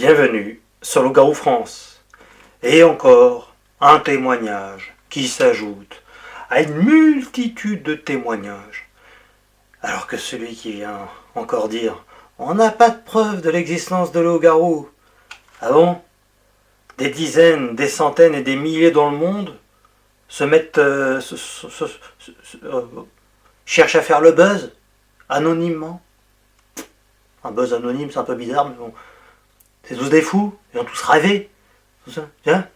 Bienvenue sur Loup-Garou France. Et encore un témoignage qui s'ajoute à une multitude de témoignages. Alors que celui qui vient encore dire « On n'a pas de preuve de l'existence de loup-garou ». Ah bon? Des dizaines, des centaines et des milliers dans le monde se mettent... cherchent à faire le buzz anonymement. Un buzz anonyme, c'est un peu bizarre, mais bon. C'est tous des fous, ils ont tous rêvé. Tout ça. Tiens,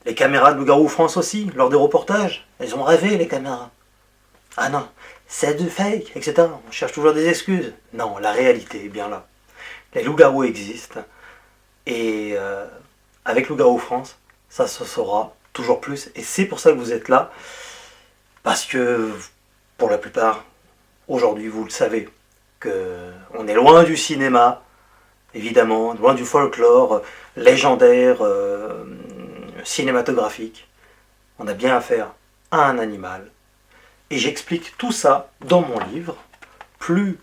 les caméras de Loup-Garou France aussi, lors des reportages, elles ont rêvé, les caméras. Ah non, c'est du fake, etc. On cherche toujours des excuses. Non, la réalité est bien là. Les loups-garous existent. Et avec Loup-Garou France, ça se saura toujours plus. Et c'est pour ça que vous êtes là. Parce que, pour la plupart, aujourd'hui, vous le savez, qu'on est loin du cinéma, évidemment, loin du folklore légendaire, cinématographique. On a bien affaire à un animal. Et j'explique tout ça dans mon livre, plus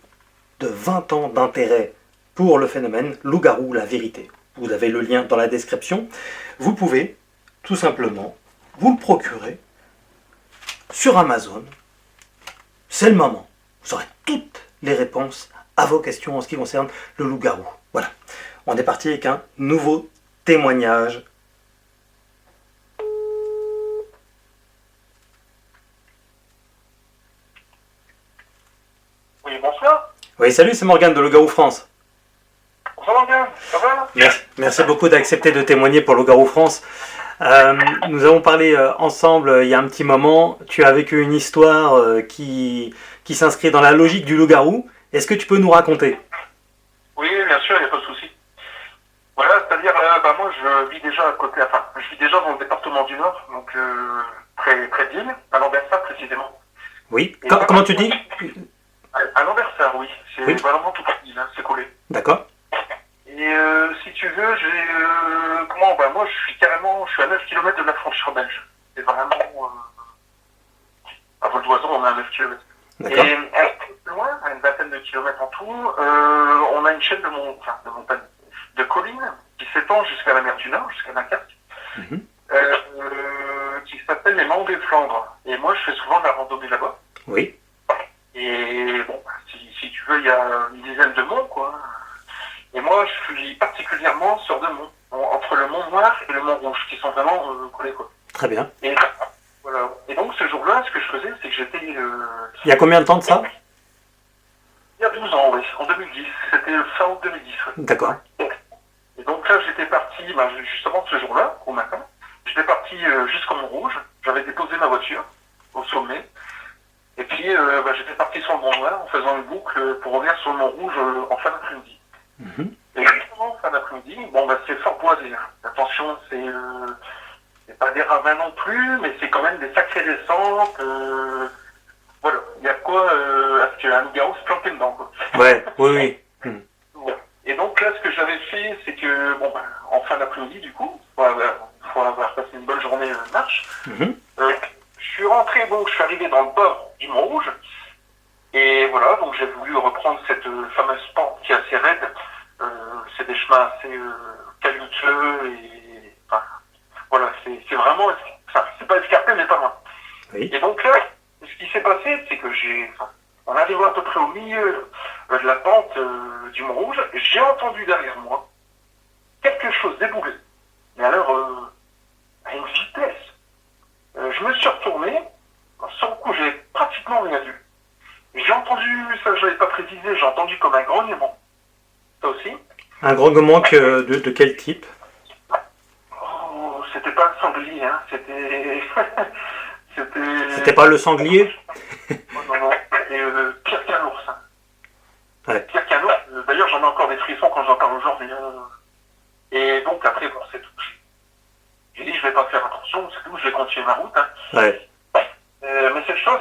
de 20 ans d'intérêt pour le phénomène Loup-Garou, la vérité. Vous avez le lien dans la description. Vous pouvez tout simplement vous le procurer sur Amazon. C'est le moment. Vous aurez toutes les réponses à vos questions en ce qui concerne le loup-garou. Voilà. On est parti avec un nouveau témoignage. Oui, bonsoir. Oui, salut, c'est Morgane de Loup-Garou France. Bonsoir Morgane, ça va? Merci beaucoup d'accepter de témoigner pour Loup-Garou France. Nous avons parlé ensemble il y a un petit moment. Tu as vécu une histoire qui s'inscrit dans la logique du loup-garou. Est-ce que tu peux nous raconter? Oui, bien sûr, il n'y a pas de souci. Voilà, c'est-à-dire, moi je vis déjà à côté, enfin, je vis déjà dans le département du Nord, donc près d'Île, à Lambersart précisément. Oui, comment tu dis? À Lambersart, oui, c'est Oui. vraiment tout près d'Île, hein, c'est collé. D'accord. Et si tu veux, moi je suis à 9 km de la frontière belge. C'est vraiment, à vol d'oiseau, on est à 9 km. D'accord. Et un peu plus loin, à une vingtaine de kilomètres en tout, on a une chaîne de montagnes, de collines qui s'étend jusqu'à la mer du Nord, jusqu'à Dunkerque, Mhm. qui s'appelle les Monts des Flandres. Et moi, je fais souvent de la randonnée là-bas. Oui. Et bon, si tu veux, il y a une dizaine de monts, quoi. Et moi, je suis particulièrement sur deux monts, entre le Mont Noir et le Mont Rouge, qui sont vraiment collés, quoi. Très bien. Et voilà. Et donc, ce jour-là, ce que je faisais, c'est que j'étais... Il y a combien de temps de ça? Il y a 12 ans, oui, en 2010. C'était fin août 2010. Ouais. D'accord. Et donc là, j'étais parti, justement ce jour-là, au matin, j'étais parti jusqu'au Mont Rouge. J'avais déposé ma voiture au sommet. Et puis, j'étais parti sur le Mont Noir en faisant une boucle pour revenir sur le Mont Rouge en fin d'après-midi. Mhm. Et justement, en fin d'après-midi, c'est fort boisé. Hein. Attention, c'est pas des ravins non plus, mais c'est quand même des sacrées descentes. Voilà, il y a quoi à ce qu'un loup-garou se planter dedans, quoi. Ouais, oui. Mhm. Et donc là, ce que j'avais fait, c'est que, en fin d'après-midi, du coup, faut avoir passé une bonne journée de marche, Mhm. je suis rentré, je suis arrivé dans le bord du Mont Rouge, et voilà, donc j'ai voulu reprendre cette fameuse pente qui est assez raide. C'est des chemins assez caillouteux, et enfin, voilà, c'est vraiment, c'est pas escarpé, mais pas loin. Oui. Et donc là, ce qui s'est passé, c'est que on arrive à peu près au milieu de la pente du Mont Rouge, j'ai entendu derrière moi quelque chose débouler. Mais alors, à une vitesse. Je me suis retourné, sur le coup, j'ai pratiquement rien vu. J'ai entendu, ça je l'avais pas précisé, j'ai entendu comme un grognement. Ça aussi. Un grognement de quel type? Oh, c'était pas un sanglier, hein, c'était... C'était pas le sanglier? Oh, non, c'était pire qu'un ours. Hein. Ouais. Pire qu'un ours. D'ailleurs, j'en ai encore des frissons quand j'en parle aujourd'hui. Et donc, après, c'est tout. J'ai dit, je vais pas faire attention, c'est tout, je vais continuer ma route. Hein. Ouais. Mais cette chose,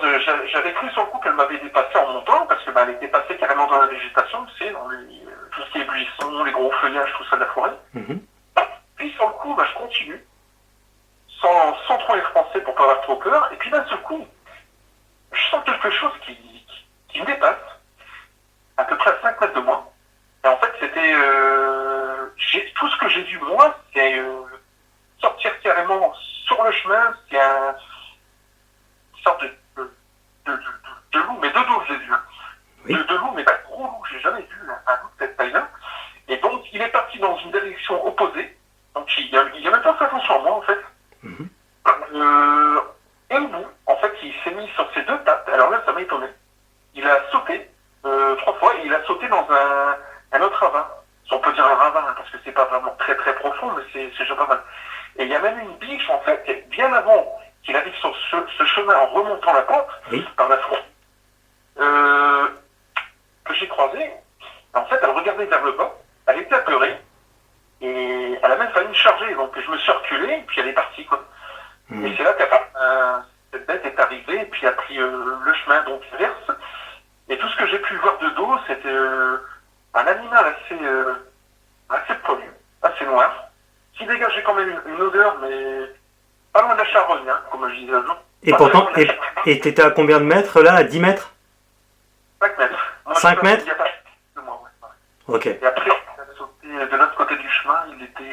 j'avais cru sur le coup qu'elle m'avait dépassé en montant, parce qu'elle était passée carrément dans la végétation, tu sais, dans tout ce qui est buissons, les gros feuillages, tout ça de la forêt. Mhm. Puis sur le coup, je continue, sans trop les froncer pour pas avoir trop peur, et puis d'un seul coup, je sens quelque chose qui me dépasse, à peu près à 5 mètres de moi. Et en fait, c'était... j'ai tout ce que j'ai vu, moi, c'est sortir carrément sur le chemin, c'est une sorte de loup, mais de dos, j'ai vu. Hein. Oui. De loup, mais pas gros loup, j'ai jamais vu un loup de cette taille-là. Et donc, il est parti dans une direction opposée. Donc, il a même pas fait attention à moi, en fait. Mhm. Et au bout, en fait, il s'est mis sur ses deux pattes. Alors là, ça m'a étonné. Il a sauté 3 fois et il a sauté dans un autre ravin. Si on peut dire un ravin, hein, parce que c'est pas vraiment très très profond, mais c'est déjà pas mal. Et il y a même une biche, en fait, bien avant qu'il arrive sur ce chemin en remontant la pente, Oui. par la forêt, que j'ai croisée. En fait, elle regardait vers le bas, elle était à pleurer, et elle a même failli me charger. Donc je me suis reculé, et puis elle est partie, quoi. Mhm. Et c'est là que cette bête est arrivée, et puis a pris le chemin donc inverse. Et tout ce que j'ai pu voir de dos, c'était un animal assez poilu, assez noir, qui dégageait quand même une odeur, mais pas loin de la charogne, hein, comme je disais avant. Et Pas pourtant, très loin de la charogne. et t'étais à combien de mètres là? À 10 mètres? 5 mètres. Moi, 5 mètres? Il y a pas de moi, ouais. Ok. Et après, il a sauté de l'autre côté du chemin, il était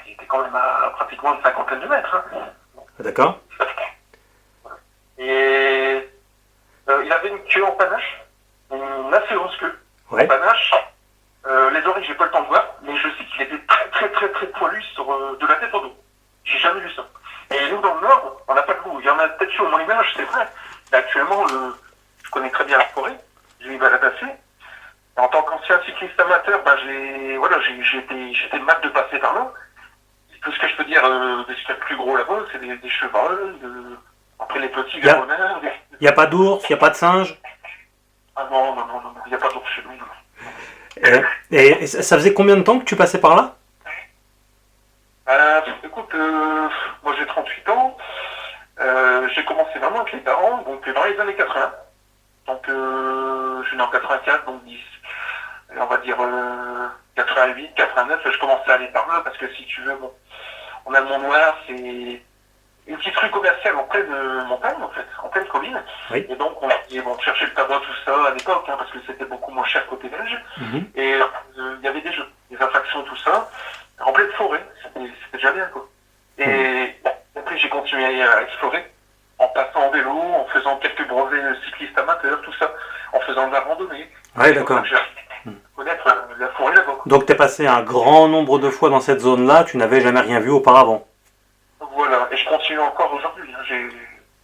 il était quand même à pratiquement une cinquantaine de mètres. Hein. D'accord. Et il avait une queue en panache, une assez grosse queue Ouais. en panache. Les oreilles, j'ai pas le temps de voir, mais je sais qu'il était très très très très poilu de la tête au dos. J'ai jamais vu ça. Et nous, dans le Nord, on n'a pas de loup. Il y en a peut-être eu au Moyen-Âge, c'est vrai. Mais actuellement, je connais très bien la forêt. J'ai une balade assez. En tant qu'ancien cycliste amateur, j'étais mal de passer par là. Tout ce que je peux dire de ce qu'il y a de plus gros là-bas, c'est des chevreuils, après les petits garonneurs. Il n'y a pas d'ours, il n'y a pas de singe? Ah non, il n'y a pas d'ours chez nous. Non. Et ça faisait combien de temps que tu passais par là? Écoute, moi j'ai 38 ans. J'ai commencé vraiment avec les parents, donc dans les années 80. Donc je suis né en 84, donc 10. On va dire 88, 89, je commençais à aller par là parce que si tu veux, bon, on a le Mont Noir, c'est une petite rue commerciale en pleine montagne en fait, en pleine colline. Oui. Et donc on cherchait le tabac, tout ça à l'époque, hein, parce que c'était beaucoup moins cher côté belge. Mhm. Et il y avait des jeux, des attractions, tout ça, en pleine forêt, c'était déjà bien quoi. Et après j'ai continué à explorer, en passant en vélo, en faisant quelques brevets cyclistes amateurs, tout ça, en faisant de la randonnée. Ouais, d'accord. Connaître la forêt là-bas. Donc tu es passé un grand nombre de fois dans cette zone-là, tu n'avais jamais rien vu auparavant. Voilà, et je continue encore aujourd'hui. Hein. J'ai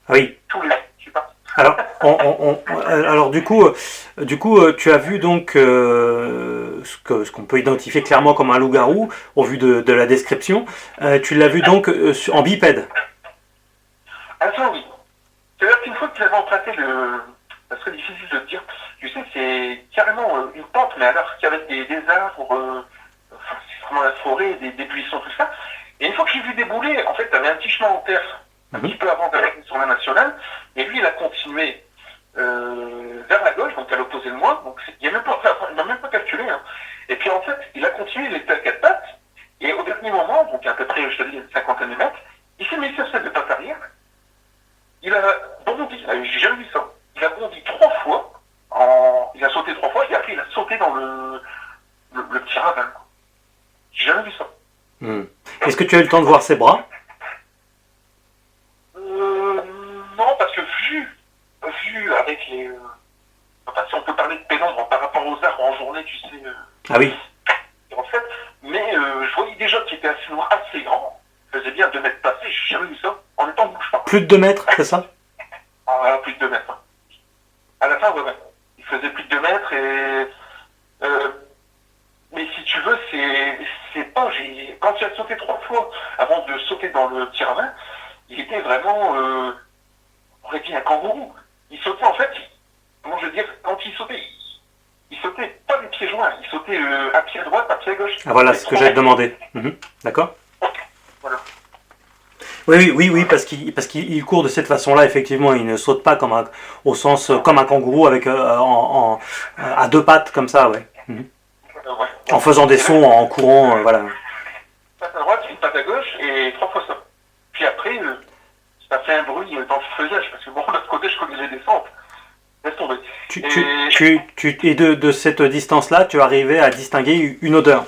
Ah oui. tous les. Je suis parti. Alors, alors du coup, tu as vu donc ce qu'on peut identifier clairement comme un loup-garou au vu de la description. Tu l'as vu donc en bipède. Ah ça oui. C'est-à-dire qu'une fois que tu avais emprunté ça serait difficile de te dire. Tu sais, c'est carrément une pente, mais alors qu'avec des arbres, c'est vraiment la forêt, des buissons, tout ça. Et une fois que j'ai vu débouler, en fait, tu avais un petit chemin en terre, un petit peu avant d'arriver sur la nationale, et lui, il a continué vers la gauche, donc à l'opposé de moi, donc il n'a même pas calculé. Hein. Et puis en fait, il a continué, il était à 4 pattes, et au dernier moment, donc à peu près, je te dis, une cinquantaine de mètres, il s'est mis sur ses deux pattes arrière, il a bondi, j'ai jamais vu ça, il a bondi 3 fois, il a sauté 3 fois, et après il a sauté dans le petit ravin. J'ai jamais vu ça. Est-ce que tu as eu le temps de voir ses bras? Non, parce que vu avec les... je sais pas si on peut parler de pénombre par rapport aux arbres en journée, tu sais... Ah oui. En fait, mais je voyais déjà qu'il était assez noir, assez grand, faisait bien 2 mètres passés, j'ai jamais vu ça, en étant bouche pas. Plus de 2 mètres, c'est ça? Ah, plus de 2 mètres. Hein. À la fin, ouais. Il faisait plus de 2 mètres et... mais si tu veux, c'est pas... Quand il a sauté 3 fois avant de sauter dans le petit ravin, il était vraiment... on aurait dit un kangourou. Il sautait en fait... Comment je veux dire? Quand il sautait pas les pieds joints, il sautait à pied à droite, à pied à gauche. Ah voilà, c'est ce que j'allais te demander. D'accord. Voilà. Oui, parce qu'il court de cette façon-là, effectivement, il ne saute pas comme comme un kangourou avec à 2 pattes comme ça, ouais. Ouais. En faisant des sons, en courant, voilà. Une patte à droite, une patte à gauche et 3 fois ça. Puis après, ça fait un bruit dans le feuillage, parce que bon, de l'autre côté, je connais les descentes. Laisse tomber. Et de cette distance-là, tu arrivais à distinguer une odeur.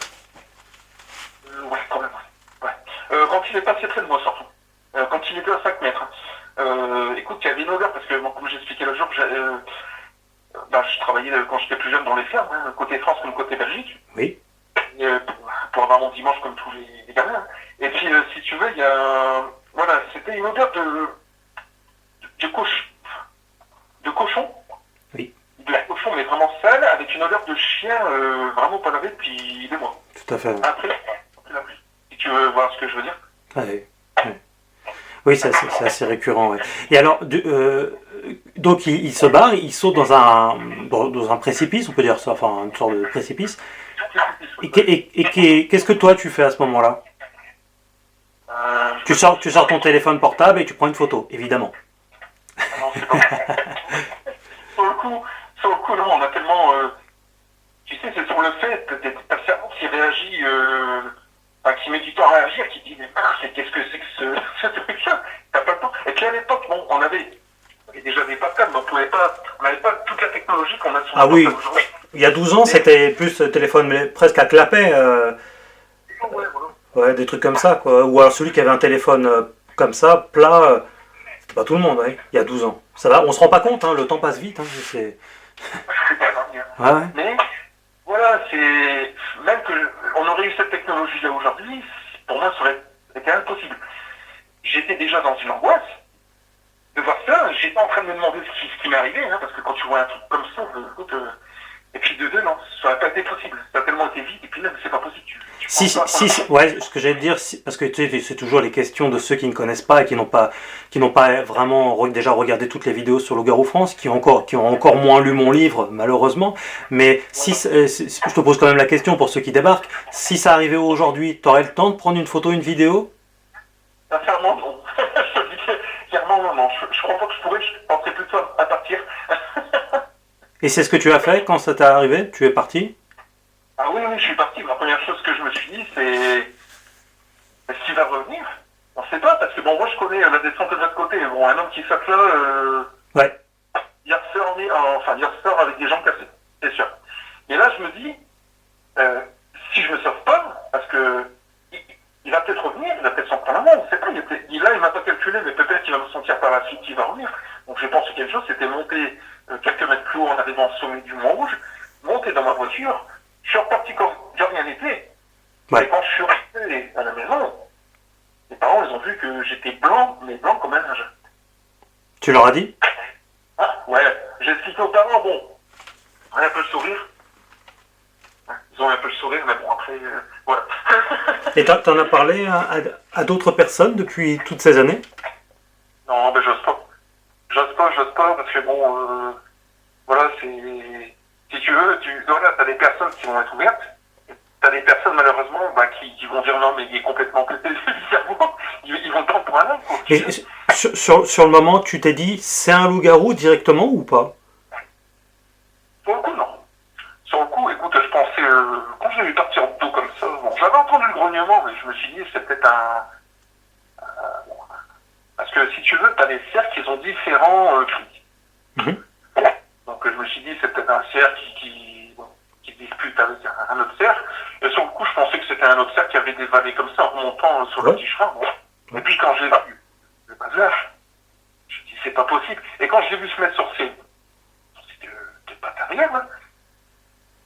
il est passé près de moi surtout. Quand il était à 5 mètres. Écoute, il y avait une odeur, parce que bon, comme j'expliquais l'autre jour, je travaillais quand j'étais plus jeune dans les fermes, hein, côté France comme côté Belgique. Oui. Et, pour avoir mon dimanche comme tous les gamins. Hein. Et puis, si tu veux, il y a... Voilà, c'était une odeur de cochon. Oui. De cochon, mais vraiment sale, avec une odeur de chien vraiment pas lavé depuis des mois. Tout à fait. Après la pluie. Si tu veux voir ce que je veux dire. Oui, oui. Oui, c'est assez récurrent. Ouais. Et alors, donc il se barre, il saute dans un précipice, on peut dire ça, enfin une sorte de précipice. Et qu'est-ce que toi tu fais à ce moment-là? Tu sors ton téléphone portable et tu prends une photo, évidemment. Non, c'est pas sur le coup, non, on a tellement... tu sais, c'est sur le fait, t'as le cerveau qui réagit, qui met du temps à réagir, qui dit, mais qu'est-ce que c'est que ce truc-là? T'as pas le temps. Et puis à l'époque, bon, on avait déjà des portables, mais on n'avait pas toute la technologie qu'on a sur Ah oui, aujourd'hui. il y a 12 ans, c'était plus téléphone mais presque à clapet. Ouais, voilà. Ouais, des trucs comme ça, quoi. Ou alors celui qui avait un téléphone comme ça, plat, c'était pas tout le monde, ouais, il y a 12 ans. Ça va, on se rend pas compte, hein, le temps passe vite. Hein, c'est... C'est pas grave, hein. Ouais. Mais voilà, c'est même que on aurait eu cette technologie-là aujourd'hui, pour moi, ça aurait été impossible. J'étais déjà dans une angoisse de voir ça. J'étais en train de me demander ce qui m'est arrivé, hein, parce que quand tu vois un truc comme ça, écoute, et puis de deux, non, ça aurait pas été possible. Ça a tellement été vite, et puis là, c'est pas possible. Ouais, ce que j'allais te dire, parce que tu sais, c'est toujours les questions de ceux qui ne connaissent pas et qui n'ont pas vraiment déjà regardé toutes les vidéos sur Loup-garou France, qui ont encore moins lu mon livre, malheureusement. Mais je te pose quand même la question pour ceux qui débarquent, si ça arrivait aujourd'hui, t'aurais le temps de prendre une photo, une vidéo? Sincèrement, non. Je te dis clairement, non. Je crois pas que je pourrais, je penserais plutôt à partir. Et c'est ce que tu as fait quand ça t'est arrivé? Tu es parti? Ah oui, je suis parti. La première chose que je me suis dit, c'est est-ce qu'il va revenir? On ne sait pas, parce que bon, moi je connais la descente de l'autre côté. Bon, un homme qui saute là, Ouais. il ressort avec des jambes cassées, c'est sûr. Et là, je me dis, si je me sauve pas, parce que il va peut-être revenir, il va peut-être s'en prendre un mot, on ne sait pas. Il m'a pas calculé, mais peut-être qu'il va me sentir par la suite qu'il va revenir. Donc j'ai pensé quelque chose, c'était monter quelques mètres plus haut en arrivant au sommet du Mont Rouge, monter dans ma voiture. Je suis reparti comme de rien n'était. Ouais. Et quand je suis resté à la maison, mes parents, ils ont vu que j'étais blanc, mais blanc comme un linge. Tu leur as dit? Ah, ouais. J'ai expliqué aux parents, bon, un peu le sourire. Ils ont un peu le sourire, mais bon, après, voilà. Et t'en as parlé à d'autres personnes depuis toutes ces années? Non, ben j'ose pas. J'ose pas, parce que bon, voilà, c'est... Si tu veux, t'as des personnes qui vont être ouvertes, t'as des personnes malheureusement qui vont dire non mais il est complètement pété le cerveau, ils vont te prendre pour un homme. Et sur le moment, tu t'es dit c'est un loup-garou directement ou pas? Sur le coup, non. Sur le coup, écoute, je pensais, quand j'ai vu partir en dos comme ça, bon, j'avais entendu le grognement, mais je me suis dit c'est peut-être parce que si tu veux, t'as des cerfs qui ont différents cris. Mhm. Donc je me suis dit c'est peut-être un cerf qui dispute avec un autre cerf. Et sur le coup, je pensais que c'était un autre cerf qui avait dévalé comme ça en remontant sur le petit chemin. Bon. Et puis quand j'ai vu le passage, je me dis c'est pas possible. Et quand je l'ai vu se mettre sur ses pattes arrière, hein,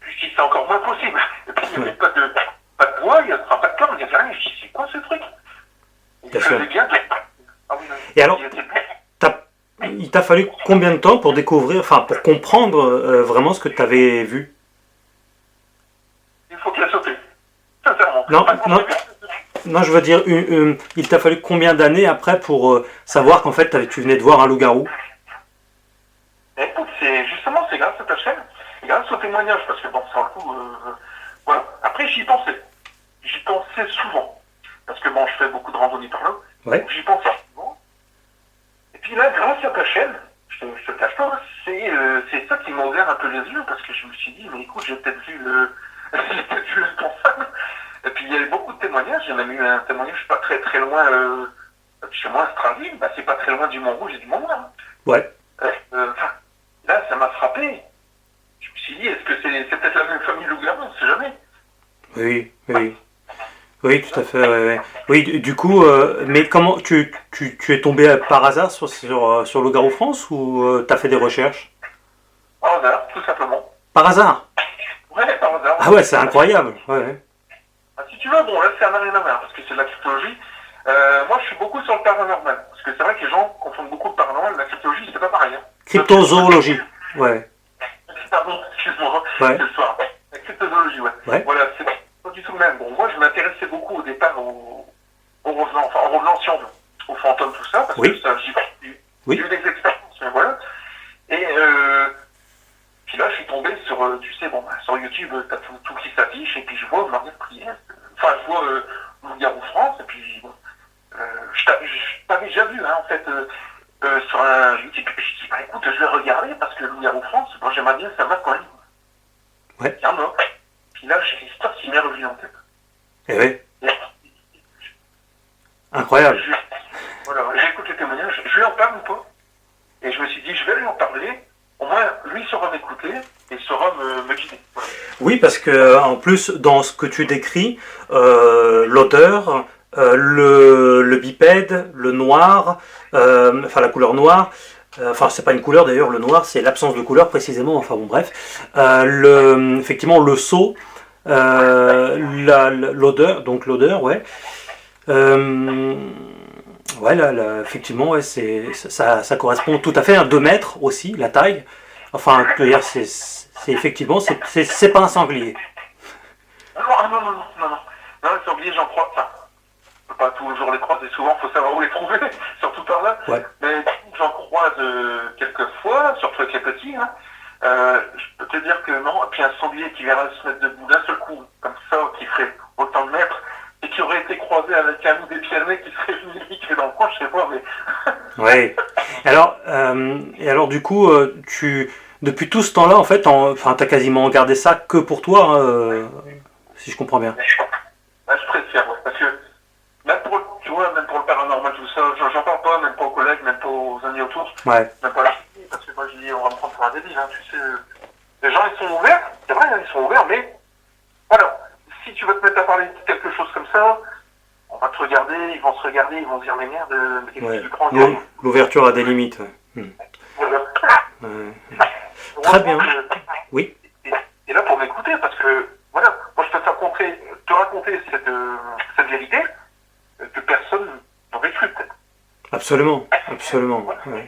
je me dis c'est encore moins possible. Et puis il n'y avait pas de bois, il n'y avait pas de corps, il n'y avait rien. Je me dis c'est quoi ce truc? Il faisait bien. Ah oui, et alors, il t'a fallu combien de temps pour découvrir, enfin pour comprendre vraiment ce que tu avais vu? Il faut qu'il a sauté. Sincèrement. Non, je veux dire, il t'a fallu combien d'années après pour savoir qu'en fait tu venais de voir un loup-garou? Écoute, c'est grâce à ta chaîne, grâce au témoignage, parce que bon, sur le coup, voilà. Après, j'y pensais souvent, parce que bon, je fais beaucoup de randonnées par là, Ouais. donc j'y pensais souvent. Et puis là, grâce à ta chaîne, je te cache pas, c'est ça qui m'a ouvert un peu les yeux, parce que je me suis dit, mais écoute, j'ai peut-être vu le responsable. Et puis il y avait beaucoup de témoignages, j'ai même eu un témoignage pas très très loin, chez moi à Straville, c'est pas très loin du Mont Rouge et du Mont Noir. Ouais. Là, ça m'a frappé. Je me suis dit, est-ce que c'est peut-être la même famille loup-garou, on ne sait jamais. Oui. Oui, tout à fait. Ouais, ouais. Oui, du coup, mais comment tu es tombé par hasard sur Loup-garou France ou t'as fait des recherches? Par hasard, tout simplement. Par hasard? Ouais, par hasard, Ah oui. ouais, c'est incroyable. Ouais, ouais. Ah, si tu veux, bon, là, c'est un rien à voir, parce que c'est de la cryptologie. Moi, je suis beaucoup sur le paranormal. Parce que c'est vrai que les gens confondent beaucoup le paranormal et la cryptologie, c'est pas pareil. Hein. Cryptozoologie. Ouais, Pardon, excuse-moi, ouais, c'est le soir. La cryptozoologie, ouais. ouais. Voilà, c'est pas du tout le même. Bon, moi, je m'intéressais beaucoup au départ aux revenants, enfin, aux revenants si on veut, aux fantômes, tout ça, parce que Oui, ça, j'ai oui. eu des expériences, mais voilà. Et puis là, je suis tombé sur, tu sais, bon, bah, sur YouTube, t'as tout qui s'affiche, et puis je vois Marie de Prière, enfin, je vois Loup-garou France, et puis bon, je t'avais déjà vu, hein, en fait, sur un YouTube, et puis je dis, bah écoute, je vais regarder, parce que Loup-garou France, bon, j'aimerais bien savoir quand même. Ouais. Tiens, non. Puis là, j'ai l'histoire qui m'est revenue en tête. Eh oui, Et incroyable. voilà, j'écoute les témoignages, je lui en parle ou pas? Et je me suis dit, je vais lui en parler, au moins, lui saura m'écouter, et saura me guider. Voilà. Oui, parce que en plus, dans ce que tu décris, l'odeur, le bipède, le noir, enfin la couleur noire, enfin c'est pas une couleur d'ailleurs, le noir c'est l'absence de couleur précisément, enfin bon bref, effectivement le saut, l'odeur, donc l'odeur, ouais. Euh, ouais, effectivement, ouais, ça correspond tout à fait à 2 mètres aussi, la taille. Enfin, je veux dire, effectivement, c'est pas un sanglier. Ah non, non, non, non, non. Non, les sangliers, j'en crois. Enfin, on peut pas toujours les croiser, souvent, il faut savoir où les trouver, surtout par là. Ouais. Mais j'en croise quelques fois, surtout avec les petits. Hein. Je peux te dire que non. Et puis un sanglier qui viendrait se mettre debout d'un seul coup, comme ça, qui ferait autant de mètres, et qui aurait été croisé avec un loup des Pyrénées qui serait venu liquer dans le coin, je sais pas, mais. Ouais. Et alors du coup, depuis tout ce temps-là, en fait, enfin, t'as quasiment gardé ça que pour toi, hein, si je comprends bien. Là, je préfère, ouais, parce que même pour, tu vois, même pour le paranormal, tout ça, j'en parle pas, même pas aux collègues, même pas aux amis autour, Ouais. même pas à la famille, parce que moi je dis, on va me prendre pour un débile, hein, tu sais. Les gens, ils sont ouverts, c'est vrai, hein, ils sont ouverts, mais voilà, si tu veux te mettre à parler de quelque chose comme ça, on va te regarder, ils vont se regarder, ils vont se dire, mais merde, mais qu'est-ce Ouais. que tu prends le L'ouverture a des limites. Ouais. Voilà. Ouais. Très Heureusement bien. que Oui. t'es là pour m'écouter, parce que, voilà, moi je peux te raconter cette vérité que personne n'aurait cru, peut-être. Absolument. Absolument. Ouais.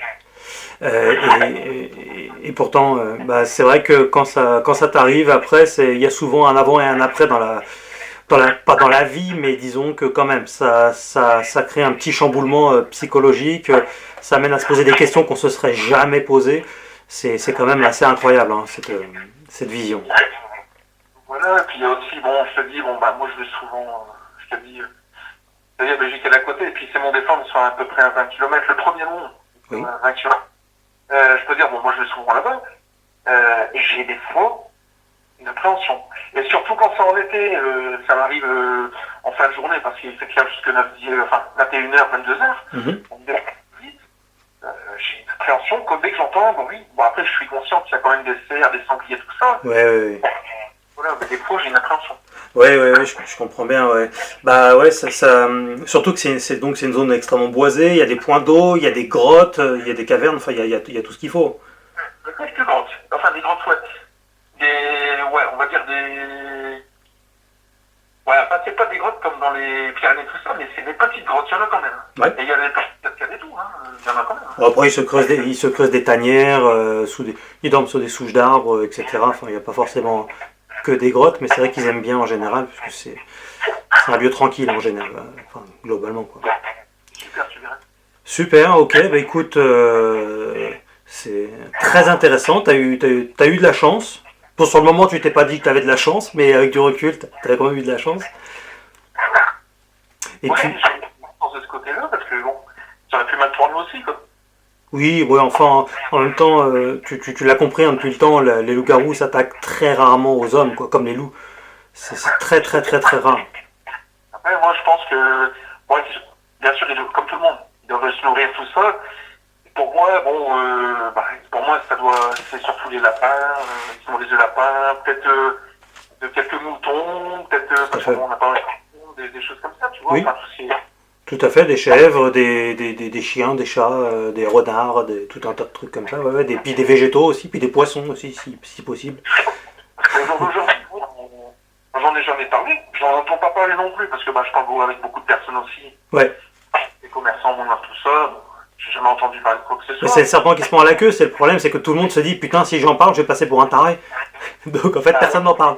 Et pourtant, bah, c'est vrai que quand ça t'arrive, après, il y a souvent un avant et un après pas dans la vie, mais disons que quand même, ça crée un petit chamboulement psychologique, ça amène à se poser des questions qu'on se serait jamais posées. C'est quand même assez incroyable, hein, cette vision. Voilà, et puis il y a aussi, bon, je te dis, bon, bah, moi je vais souvent, je te dis, la Belgique est à côté, et puis c'est mon défense, ils sont à peu près à 20 km, le premier nom, Oui. 20 km. Je peux dire, bon, moi je vais souvent là-bas, et j'ai des fois une appréhension. Et surtout quand c'est en été, ça m'arrive en fin de journée, parce qu'il fait clair jusque 9, 10, enfin, 21h, 22h, Mhm. on me dit, j'ai une appréhension, comme dès que j'entends, bon, oui, bon, après je suis conscient qu'il y a quand même des cerfs, des sangliers, tout ça, Ouais, ouais, ouais. voilà, mais des fois j'ai une appréhension. Ouais, ouais, ouais, je comprends bien, ouais. Bah ouais, surtout que c'est une zone extrêmement boisée, il y a des points d'eau, il y a des grottes, il y a des cavernes, enfin il y a tout ce qu'il faut. Mais quelques grottes, enfin des grottes, ouais. Ouais, on va dire des. Ouais, enfin, c'est pas des grottes comme dans les Pyrénées, tout ça, mais c'est des petites grottes, il y en a quand même. Ouais. Et il y a des petites cascades et tout, hein. Il y en a quand même. Bon, après, ils se creusent des tanières, ils dorment sur des souches d'arbres, etc. Enfin, il n'y a pas forcément que des grottes, mais c'est vrai qu'ils aiment bien en général, puisque c'est un lieu tranquille en général, enfin, globalement, quoi. Super, tu verras. Super, ok, bah écoute, c'est très intéressant, t'as eu de la chance. Bon, sur le moment, tu t'es pas dit que t'avais de la chance, mais avec du recul, t'avais quand même eu de la chance. Et Ouais, puis, j'ai une chance de ce côté-là, parce que bon, ça aurait pu mal tourner aussi, quoi. oui, ouais, enfin, en même temps, tu l'as compris hein, depuis le temps, les loups-garous s'attaquent très rarement aux hommes, quoi, comme les loups. C'est très, très, très, très rare. Après, moi, je pense que, ouais, bien sûr, comme tout le monde, ils doivent se nourrir, tout ça. Pour moi, bon, pour moi, c'est surtout les lapins, ils nourrissent de lapins, peut-être de quelques moutons, peut-être, Tout à parce fait. qu'on n'a pas des choses comme ça, tu vois. Oui. Enfin, Tout à fait, des chèvres, des chiens, des chats, des renards, tout un tas de trucs comme ça, ouais, puis des végétaux aussi, puis des poissons aussi, si possible. aujourd'hui, j'en ai jamais parlé, j'en entends pas parler non plus, parce que je parle avec beaucoup de personnes aussi, Ouais, des commerçants, mon art, tout ça, bon, j'ai jamais entendu parler de quoi que ce mais soit. c'est le serpent qui se mord la queue, c'est le problème, c'est que tout le monde se dit, putain, si j'en parle, je vais passer pour un taré. Donc en fait, personne n'en parle.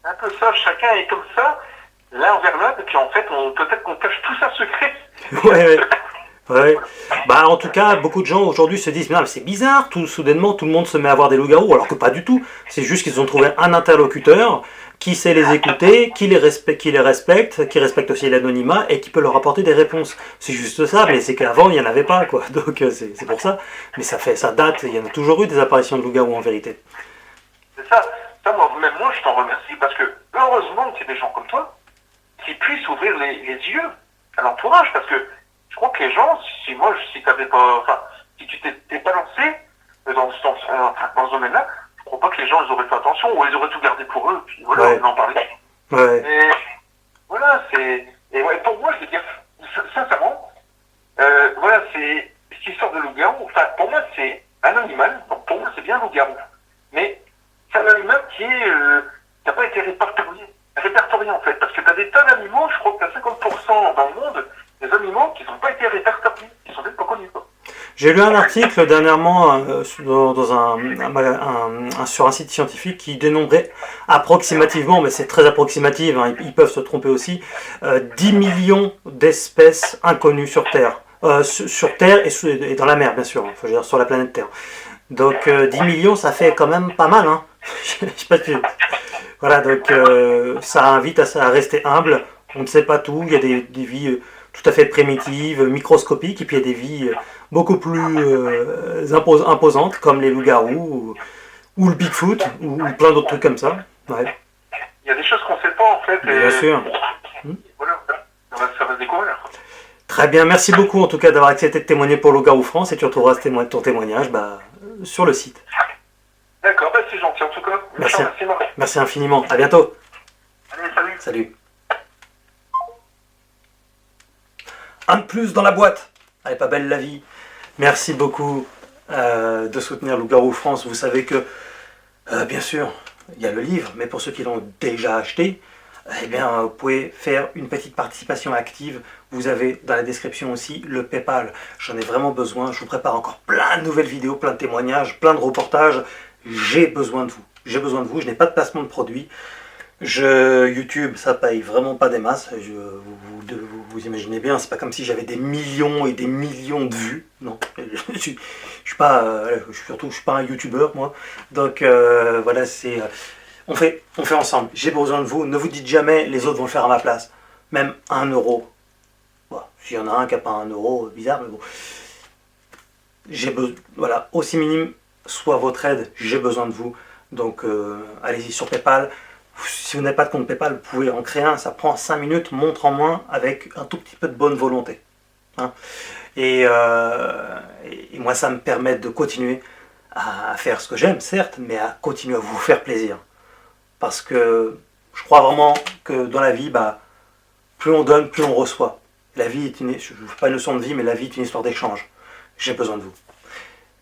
Un peu ça, chacun est comme ça, l'un envers l'autre, et puis en fait, peut-être qu'on cache tout ça secret. Ouais. Ouais. Bah en tout cas, beaucoup de gens aujourd'hui se disent, mais c'est bizarre, soudainement tout le monde se met à voir des loups-garous, alors que pas du tout. C'est juste qu'ils ont trouvé un interlocuteur qui sait les écouter, qui les respecte, qui respecte aussi l'anonymat et qui peut leur apporter des réponses. C'est juste ça, mais c'est qu'avant il n'y en avait pas, quoi. Donc c'est pour ça. Mais ça date, il y en a toujours eu des apparitions de loups-garous en vérité. C'est ça, même moi je t'en remercie, parce que heureusement qu'il y a des gens comme toi qui puissent ouvrir les yeux à l'entourage, parce que je crois que les gens, si t'avais pas, enfin, si tu t'es pas lancé dans ce domaine-là, je crois pas que les gens ils auraient fait attention, ou ils auraient tout gardé pour eux, puis voilà, Ouais. on en parlait. Ouais. Et voilà, pour moi, je veux dire, sincèrement, voilà, c'est cette histoire de loup-garou, enfin, pour moi, c'est un animal, donc pour moi, c'est bien loup-garou, mais c'est un animal qui n'a pas été répertorié en fait, parce que tu as des tas d'animaux, je crois que tu as 50% dans le monde, des animaux qui n'ont pas été répertoriés, qui sont peut-être pas connus, quoi. J'ai lu un article dernièrement sur un site scientifique qui dénombrait approximativement, mais c'est très approximatif, hein, ils peuvent se tromper aussi, 10 millions d'espèces inconnues sur Terre. Sur Terre et dans la mer, bien sûr, enfin, je veux dire, sur la planète Terre. Donc 10 millions, ça fait quand même pas mal. Hein. Je sais pas si... Voilà, donc ça invite à rester humble. On ne sait pas tout, il y a des vies tout à fait primitives, microscopiques, et puis il y a des vies beaucoup plus imposantes, comme les loups-garous, ou le Bigfoot, ou plein d'autres trucs comme ça. Ouais. Il y a des choses qu'on ne sait pas en fait, et Bien sûr. Voilà, ça va se découvrir. Très bien, merci beaucoup en tout cas d'avoir accepté de témoigner pour Loup-garou France, et tu retrouveras ton témoignage sur le site. D'accord, c'est gentil en tout cas. Merci. Marc. Merci infiniment, à bientôt. Allez, salut. Salut. Un de plus dans la boîte. Elle est pas belle la vie. Merci beaucoup de soutenir Loup-garou France. Vous savez que, bien sûr, il y a le livre, mais pour ceux qui l'ont déjà acheté, eh bien, vous pouvez faire une petite participation active. Vous avez dans la description aussi le PayPal. J'en ai vraiment besoin. Je vous prépare encore plein de nouvelles vidéos, plein de témoignages, plein de reportages. J'ai besoin de vous. J'ai besoin de vous. Je n'ai pas de placement de produit. YouTube, ça paye vraiment pas des masses. Vous imaginez bien, c'est pas comme si j'avais des millions et des millions de vues. Non, je suis pas, je suis pas un YouTuber moi. Donc voilà, c'est, on fait ensemble. J'ai besoin de vous. Ne vous dites jamais les autres vont le faire à ma place. Même 1 euro. Bon, s'il y en a un qui n'a pas 1 euro, bizarre, mais bon. J'ai besoin, voilà, aussi minime soit votre aide, j'ai besoin de vous. Donc allez-y sur PayPal. Si vous n'avez pas de compte PayPal, vous pouvez en créer un, ça prend 5 minutes, montre en moins, avec un tout petit peu de bonne volonté. Hein. Et moi, ça me permet de continuer à faire ce que j'aime, certes, mais à continuer à vous faire plaisir. Parce que je crois vraiment que dans la vie, plus on donne, plus on reçoit. La vie est je ne fais pas une leçon de vie, mais la vie est une histoire d'échange. J'ai besoin de vous.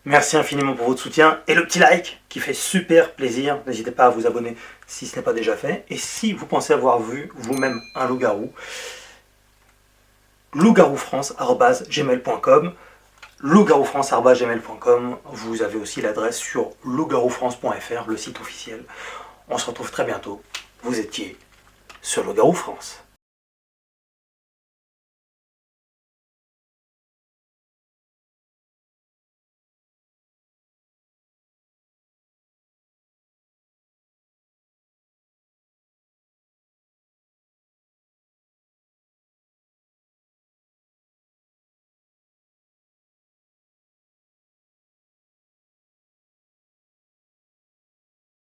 Merci infiniment pour votre soutien et le petit like qui fait super plaisir. N'hésitez pas à vous abonner si ce n'est pas déjà fait. Et si vous pensez avoir vu vous-même un loup-garou, loup-garoufrance@gmail.com, loup-garoufrance@gmail.com. Vous avez aussi l'adresse sur loup-garoufrance.fr, le site officiel. On se retrouve très bientôt. Vous étiez sur Loup-garou France.